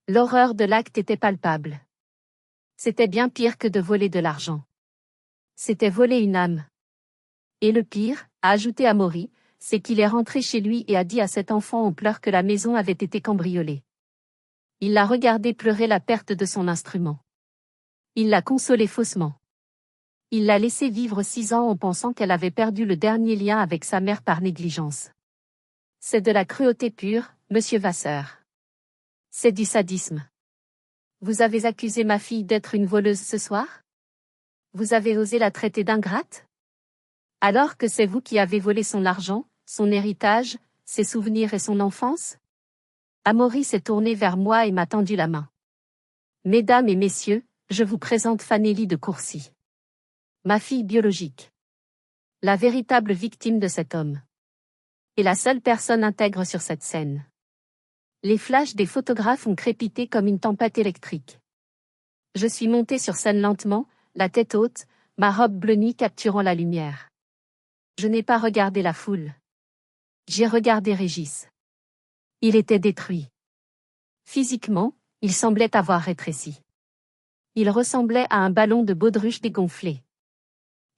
L'horreur de l'acte était palpable. C'était bien pire que de voler de l'argent. C'était voler une âme. Et le pire, a ajouté Amaury, c'est qu'il est rentré chez lui et a dit à cet enfant en pleurs que la maison avait été cambriolée. Il l'a regardé pleurer la perte de son instrument. Il l'a consolé faussement. Il l'a laissé vivre 6 ans en pensant qu'elle avait perdu le dernier lien avec sa mère par négligence. C'est de la cruauté pure, monsieur Vasseur. C'est du sadisme. Vous avez accusé ma fille d'être une voleuse ce soir? Vous avez osé la traiter d'ingrate? Alors que c'est vous qui avez volé son argent, son héritage, ses souvenirs et son enfance? Amaury s'est tourné vers moi et m'a tendu la main. Mesdames et messieurs, je vous présente Fanelli de Courcy. Ma fille biologique. La véritable victime de cet homme. Et la seule personne intègre sur cette scène. Les flashs des photographes ont crépité comme une tempête électrique. Je suis montée sur scène lentement, la tête haute, ma robe bleu nuit capturant la lumière. Je n'ai pas regardé la foule. J'ai regardé Régis. Il était détruit. Physiquement, il semblait avoir rétréci. Il ressemblait à un ballon de baudruche dégonflé.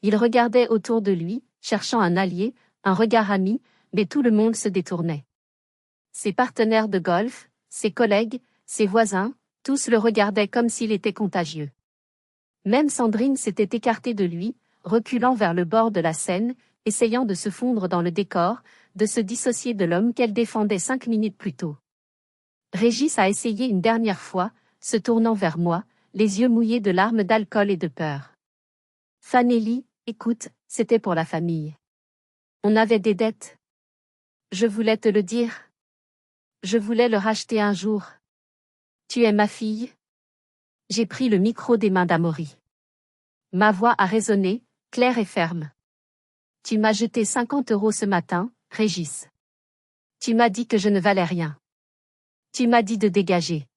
Il regardait autour de lui, cherchant un allié, un regard ami, mais tout le monde se détournait. Ses partenaires de golf, ses collègues, ses voisins, tous le regardaient comme s'il était contagieux. Même Sandrine s'était écartée de lui, reculant vers le bord de la Seine, essayant de se fondre dans le décor, de se dissocier de l'homme qu'elle défendait 5 minutes plus tôt. Régis a essayé une dernière fois, se tournant vers moi, les yeux mouillés de larmes d'alcool et de peur. Fanélie, écoute, c'était pour la famille. On avait des dettes. Je voulais te le dire. Je voulais le racheter un jour. Tu es ma fille. J'ai pris le micro des mains d'Amaury. Ma voix a résonné, claire et ferme. Tu m'as jeté 50 € ce matin, Régis. Tu m'as dit que je ne valais rien. Tu m'as dit de dégager.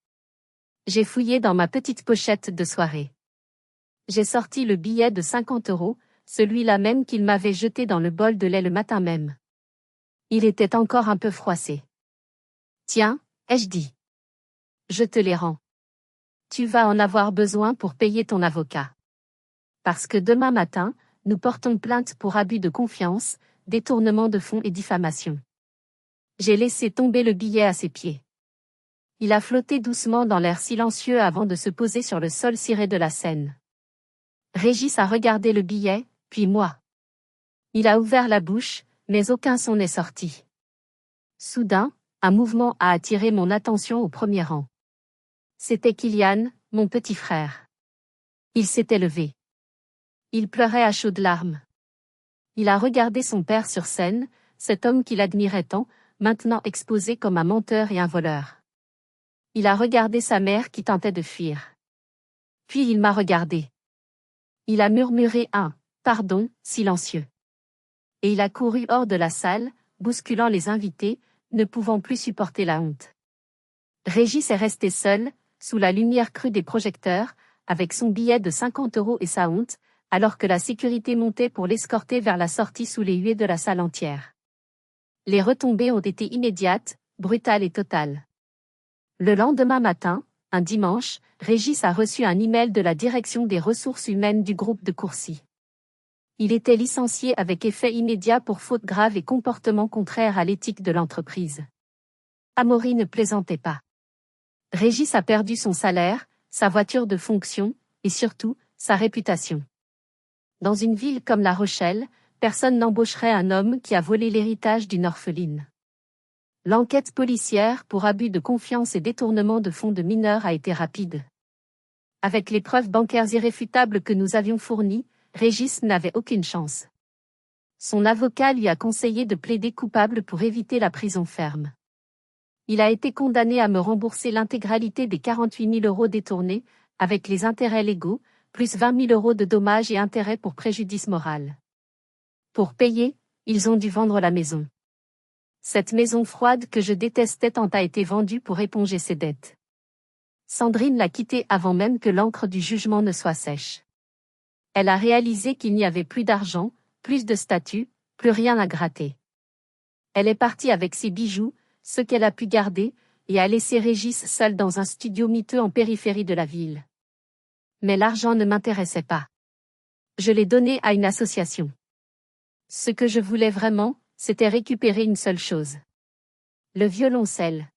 J'ai fouillé dans ma petite pochette de soirée. J'ai sorti le billet de 50 €, celui-là même qu'il m'avait jeté dans le bol de lait le matin même. Il était encore un peu froissé. Tiens, ai-je dit. Je te les rends. Tu vas en avoir besoin pour payer ton avocat. Parce que demain matin, nous portons plainte pour abus de confiance, détournement de fonds et diffamation. J'ai laissé tomber le billet à ses pieds. Il a flotté doucement dans l'air silencieux avant de se poser sur le sol ciré de la Seine. Régis a regardé le billet, puis moi. Il a ouvert la bouche, mais aucun son n'est sorti. Soudain, un mouvement a attiré mon attention au premier rang. C'était Kylian, mon petit frère. Il s'était levé. Il pleurait à chaudes larmes. Il a regardé son père sur scène, cet homme qu'il admirait tant, maintenant exposé comme un menteur et un voleur. Il a regardé sa mère qui tentait de fuir. Puis il m'a regardé. Il a murmuré un « pardon » silencieux. Et il a couru hors de la salle, bousculant les invités, ne pouvant plus supporter la honte. Régis est resté seul, sous la lumière crue des projecteurs, avec son billet de 50 € et sa honte, alors que la sécurité montait pour l'escorter vers la sortie sous les huées de la salle entière. Les retombées ont été immédiates, brutales et totales. Le lendemain matin, un dimanche, Régis a reçu un email de la direction des ressources humaines du groupe de Courcy. Il était licencié avec effet immédiat pour faute grave et comportement contraire à l'éthique de l'entreprise. Amaury ne plaisantait pas. Régis a perdu son salaire, sa voiture de fonction, et surtout, sa réputation. Dans une ville comme La Rochelle, personne n'embaucherait un homme qui a volé l'héritage d'une orpheline. L'enquête policière pour abus de confiance et détournement de fonds de mineurs a été rapide. Avec les preuves bancaires irréfutables que nous avions fournies, Régis n'avait aucune chance. Son avocat lui a conseillé de plaider coupable pour éviter la prison ferme. Il a été condamné à me rembourser l'intégralité des 48 000 € détournés, avec les intérêts légaux, plus 20 000 € de dommages et intérêts pour préjudice moral. Pour payer, ils ont dû vendre la maison. Cette maison froide que je détestais tant a été vendue pour éponger ses dettes. Sandrine l'a quittée avant même que l'encre du jugement ne soit sèche. Elle a réalisé qu'il n'y avait plus d'argent, plus de statut, plus rien à gratter. Elle est partie avec ses bijoux, ce qu'elle a pu garder, et a laissé Régis seul dans un studio miteux en périphérie de la ville. Mais l'argent ne m'intéressait pas. Je l'ai donné à une association. Ce que je voulais vraiment, c'était récupérer une seule chose. Le violoncelle.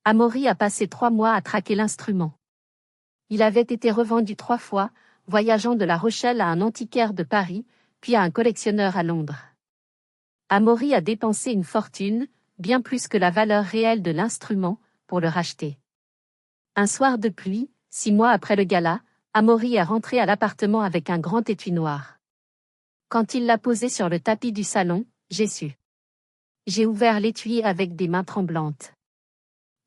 Amaury a passé 3 mois à traquer l'instrument. Il avait été revendu 3 fois, voyageant de La Rochelle à un antiquaire de Paris, puis à un collectionneur à Londres. Amaury a dépensé une fortune, bien plus que la valeur réelle de l'instrument, pour le racheter. Un soir de pluie, 6 mois après le gala, Amaury est rentré à l'appartement avec un grand étui noir. Quand il l'a posé sur le tapis du salon, j'ai su. J'ai ouvert l'étui avec des mains tremblantes.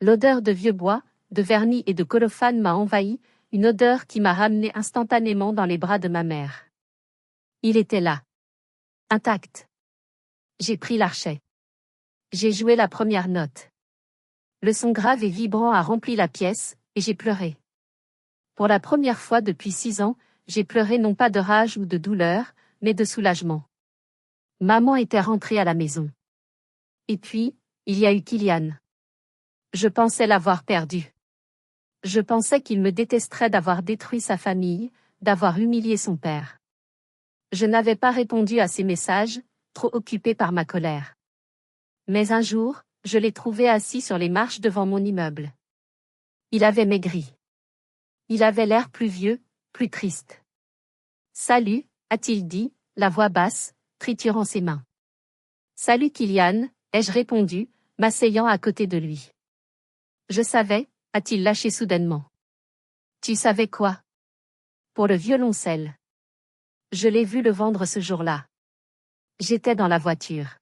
L'odeur de vieux bois, de vernis et de colophane m'a envahi, une odeur qui m'a ramené instantanément dans les bras de ma mère. Il était là. Intact. J'ai pris l'archet. J'ai joué la première note. Le son grave et vibrant a rempli la pièce, et j'ai pleuré. Pour la première fois depuis 6 ans, j'ai pleuré non pas de rage ou de douleur, mais de soulagement. Maman était rentrée à la maison. Et puis, il y a eu Kylian. Je pensais l'avoir perdu. Je pensais qu'il me détesterait d'avoir détruit sa famille, d'avoir humilié son père. Je n'avais pas répondu à ses messages, trop occupé par ma colère. Mais un jour, je l'ai trouvé assis sur les marches devant mon immeuble. Il avait maigri. Il avait l'air plus vieux, plus triste. « Salut », a-t-il dit, la voix basse, triturant ses mains. « Salut Kylian », ai-je répondu, m'asseyant à côté de lui. « Je savais », a-t-il lâché soudainement. « Tu savais quoi ? » Pour le violoncelle. Je l'ai vu le vendre ce jour-là. J'étais dans la voiture.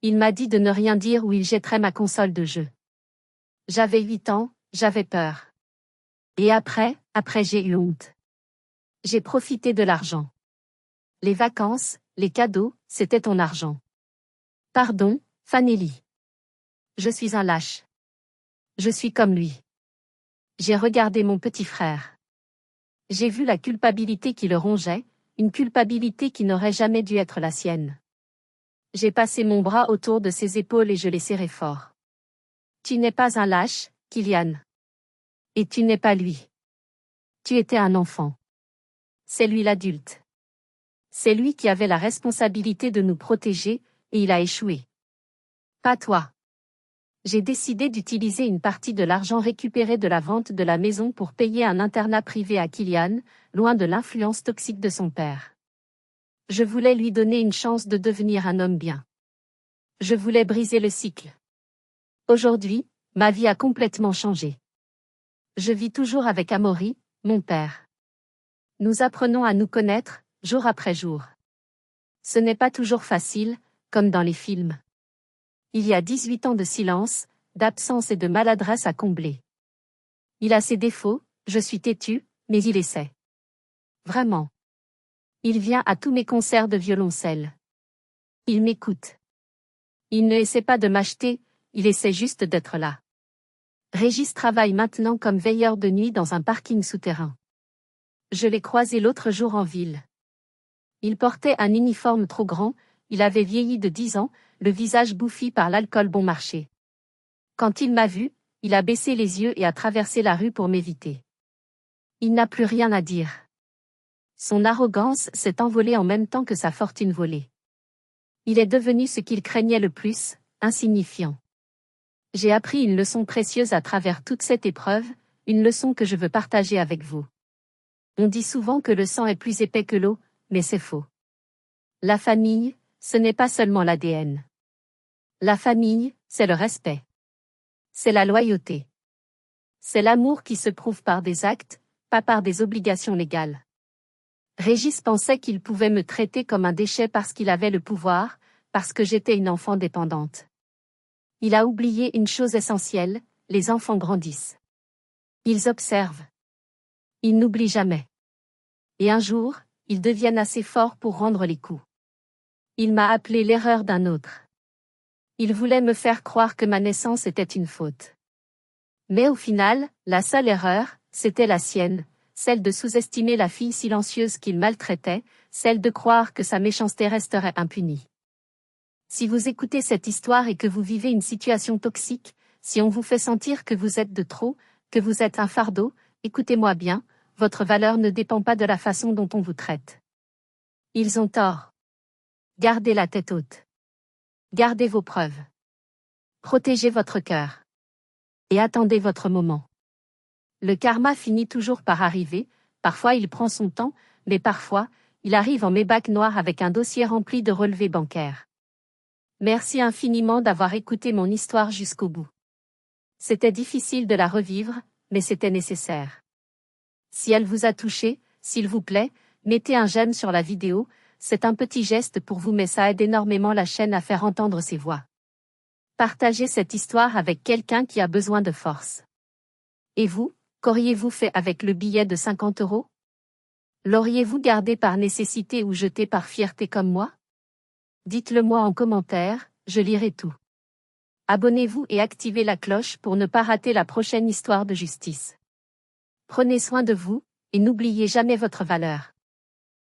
Il m'a dit de ne rien dire ou il jetterait ma console de jeu. J'avais 8 ans, j'avais peur. Et après j'ai eu honte. J'ai profité de l'argent. Les vacances, les cadeaux, c'était ton argent. Pardon, Fanelli. Je suis un lâche. Je suis comme lui. J'ai regardé mon petit frère. J'ai vu la culpabilité qui le rongeait, une culpabilité qui n'aurait jamais dû être la sienne. J'ai passé mon bras autour de ses épaules et je l'ai serré fort. Tu n'es pas un lâche, Kylian. Et tu n'es pas lui. Tu étais un enfant. C'est lui l'adulte. C'est lui qui avait la responsabilité de nous protéger, et il a échoué. Pas toi. J'ai décidé d'utiliser une partie de l'argent récupéré de la vente de la maison pour payer un internat privé à Kylian, loin de l'influence toxique de son père. Je voulais lui donner une chance de devenir un homme bien. Je voulais briser le cycle. Aujourd'hui, ma vie a complètement changé. Je vis toujours avec Amaury, mon père. Nous apprenons à nous connaître, jour après jour. Ce n'est pas toujours facile, comme dans les films. Il y a 18 ans de silence, d'absence et de maladresse à combler. Il a ses défauts, je suis têtu, mais il essaie. Vraiment. Il vient à tous mes concerts de violoncelle. Il m'écoute. Il ne essaie pas de m'acheter, il essaie juste d'être là. Régis travaille maintenant comme veilleur de nuit dans un parking souterrain. Je l'ai croisé l'autre jour en ville. Il portait un uniforme trop grand, il avait vieilli de 10 ans, le visage bouffi par l'alcool bon marché. Quand il m'a vu, il a baissé les yeux et a traversé la rue pour m'éviter. Il n'a plus rien à dire. Son arrogance s'est envolée en même temps que sa fortune volée. Il est devenu ce qu'il craignait le plus, insignifiant. J'ai appris une leçon précieuse à travers toute cette épreuve, une leçon que je veux partager avec vous. On dit souvent que le sang est plus épais que l'eau, mais c'est faux. La famille, ce n'est pas seulement l'ADN. La famille, c'est le respect. C'est la loyauté. C'est l'amour qui se prouve par des actes, pas par des obligations légales. Régis pensait qu'il pouvait me traiter comme un déchet parce qu'il avait le pouvoir, parce que j'étais une enfant dépendante. Il a oublié une chose essentielle, les enfants grandissent. Ils observent. Ils n'oublient jamais. Et un jour, ils deviennent assez forts pour rendre les coups. Il m'a appelé l'erreur d'un autre. Il voulait me faire croire que ma naissance était une faute. Mais au final, la seule erreur, c'était la sienne, celle de sous-estimer la fille silencieuse qu'il maltraitait, celle de croire que sa méchanceté resterait impunie. Si vous écoutez cette histoire et que vous vivez une situation toxique, si on vous fait sentir que vous êtes de trop, que vous êtes un fardeau, écoutez-moi bien, votre valeur ne dépend pas de la façon dont on vous traite. Ils ont tort. Gardez la tête haute. Gardez vos preuves. Protégez votre cœur. Et attendez votre moment. Le karma finit toujours par arriver, parfois il prend son temps, mais parfois, il arrive en mébac noir avec un dossier rempli de relevés bancaires. Merci infiniment d'avoir écouté mon histoire jusqu'au bout. C'était difficile de la revivre, mais c'était nécessaire. Si elle vous a touché, s'il vous plaît, mettez un j'aime sur la vidéo, c'est un petit geste pour vous mais ça aide énormément la chaîne à faire entendre ses voix. Partagez cette histoire avec quelqu'un qui a besoin de force. Et vous, qu'auriez-vous fait avec le billet de 50 €? L'auriez-vous gardé par nécessité ou jeté par fierté comme moi? Dites-le moi en commentaire, je lirai tout. Abonnez-vous et activez la cloche pour ne pas rater la prochaine histoire de justice. Prenez soin de vous, et n'oubliez jamais votre valeur.